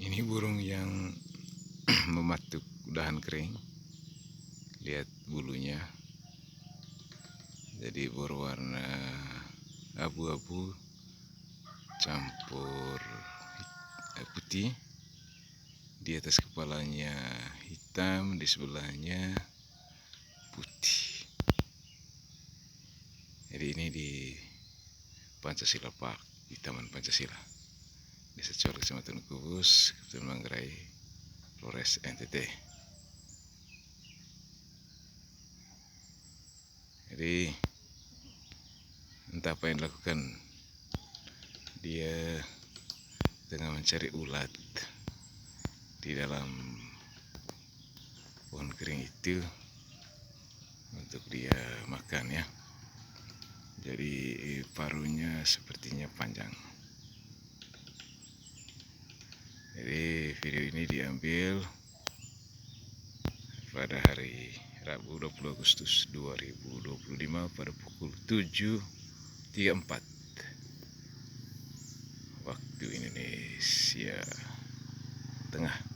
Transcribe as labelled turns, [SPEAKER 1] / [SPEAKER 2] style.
[SPEAKER 1] Ini burung yang mematuk dahan kering. Lihat bulunya. Jadi berwarna abu-abu campur putih. Di atas kepalanya hitam, di sebelahnya putih. Jadi ini di Pancasila Park, di Taman Pancasila, Desa Colok, Kecamatan Kubus, Kabupaten Manggarai, Flores, NTT. Jadi entah apa yang dilakukan, dia tengah mencari ulat di dalam pohon kering itu untuk dia makan ya. Jadi paruhnya sepertinya panjang. Jadi video ini diambil pada hari Rabu 20 Agustus 2025 pada pukul 7.34 waktu Indonesia Tengah.